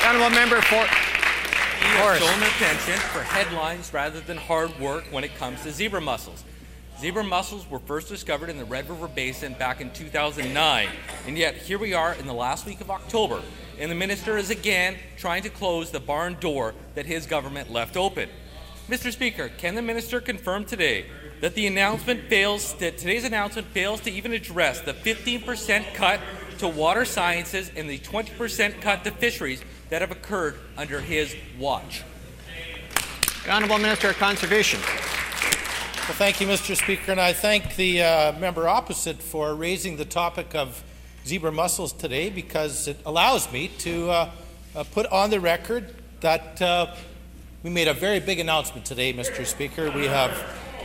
Honourable member for We have shown their penchant for headlines rather than hard work when it comes to zebra mussels. Zebra mussels were first discovered in the Red River Basin back in 2009, and yet here we are in the last week of October, and the minister is again trying to close the barn door that his government left open. Mr. Speaker, can the minister confirm today that today's announcement fails to even address the 15% cut to water sciences and the 20% cut to fisheries that have occurred under his watch? the Honourable Minister of Conservation. Well, thank you, Mr. Speaker, and I thank the member opposite for raising the topic of zebra mussels today, because it allows me to put on the record that we made a very big announcement today, Mr. Speaker. We have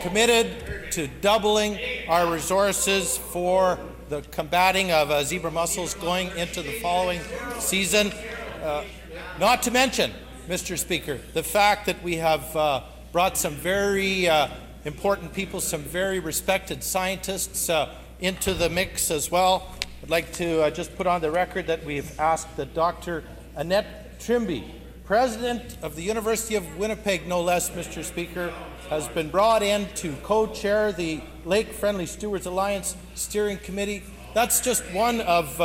committed to doubling our resources for the combating of zebra mussels going into the following season. Not to mention, Mr. Speaker, the fact that we have brought some very important people, some very respected scientists into the mix as well. I'd like to just put on the record that we've asked that Dr. Annette Trimby, President of the University of Winnipeg, no less, Mr. Speaker, has been brought in to co-chair the Lake Friendly Stewards Alliance Steering Committee. That's just one of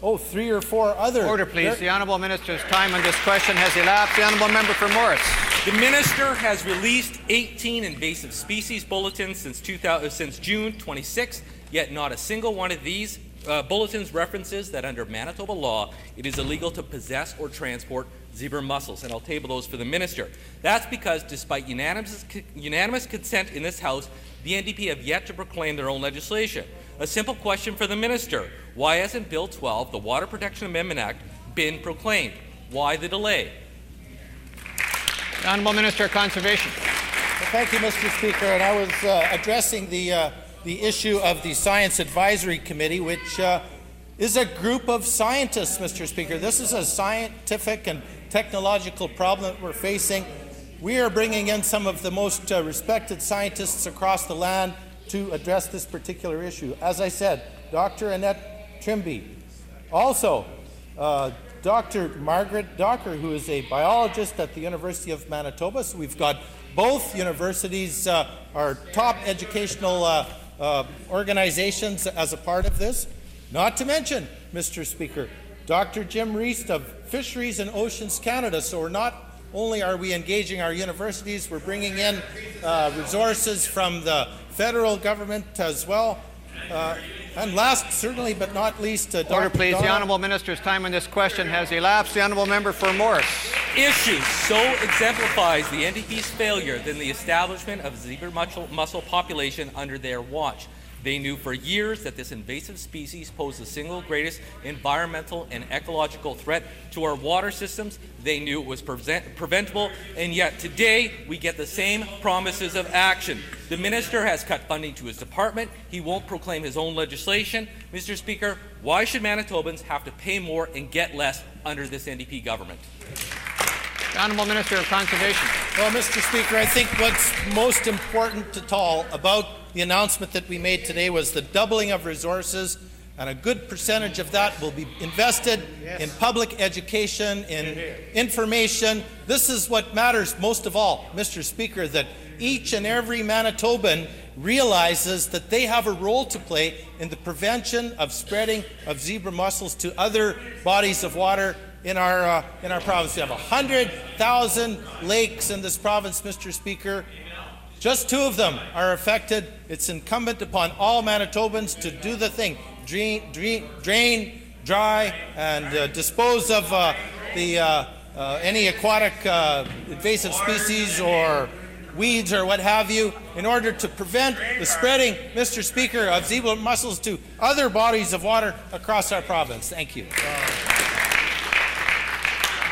3 or 4 other... Order, please. The Honourable Minister's time on this question has elapsed. The Honourable Member for Morris. The minister has released 18 invasive species bulletins since June 26th, yet not a single one of these bulletins references that under Manitoba law it is illegal to possess or transport zebra mussels, and I'll table those for the minister. That's because despite unanimous consent in this House, the NDP have yet to proclaim their own legislation. A simple question for the minister: why hasn't Bill 12, the Water Protection Amendment Act, been proclaimed? Why the delay? The Honourable Minister of Conservation. Well, thank you, Mr. Speaker. And I was addressing the issue of the Science Advisory Committee, which is a group of scientists, Mr. Speaker. This is a scientific and technological problem that we're facing. We are bringing in some of the most respected scientists across the land to address this particular issue. As I said, Dr. Annette Trimby. Also, Dr. Margaret Docker, who is a biologist at the University of Manitoba. So we've got both universities, our top educational organizations as a part of this. Not to mention, Mr. Speaker, Dr. Jim Reist of Fisheries and Oceans Canada. So we're not only are we engaging our universities, we're bringing in resources from the federal government as well. And last, certainly but not least, Order, please. The Honourable Minister's time on this question has elapsed. The Honourable Member for Morris. Issue so exemplifies the NDP's failure than the establishment of zebra mussel population under their watch. They knew for years that this invasive species posed the single greatest environmental and ecological threat to our water systems. They knew it was preventable, and yet today we get the same promises of action. The minister has cut funding to his department. He won't proclaim his own legislation. Mr. Speaker, why should Manitobans have to pay more and get less under this NDP government? The Honourable Minister of Conservation. Well, Mr. Speaker, I think what's most important to all about the announcement that we made today was the doubling of resources, and a good percentage of that will be invested in public education, in information. This is what matters most of all, Mr. Speaker, that each and every Manitoban realizes that they have a role to play in the prevention of spreading of zebra mussels to other bodies of water in our province. We have 100,000 lakes in this province, Mr. Speaker. Just 2 of them are affected. It's incumbent upon all Manitobans to do the thing: drain, dry, and dispose of any aquatic invasive species or weeds or what have you, in order to prevent the spreading, Mr. Speaker, of zebra mussels to other bodies of water across our province. Thank you.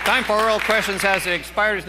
Time for oral questions has expired.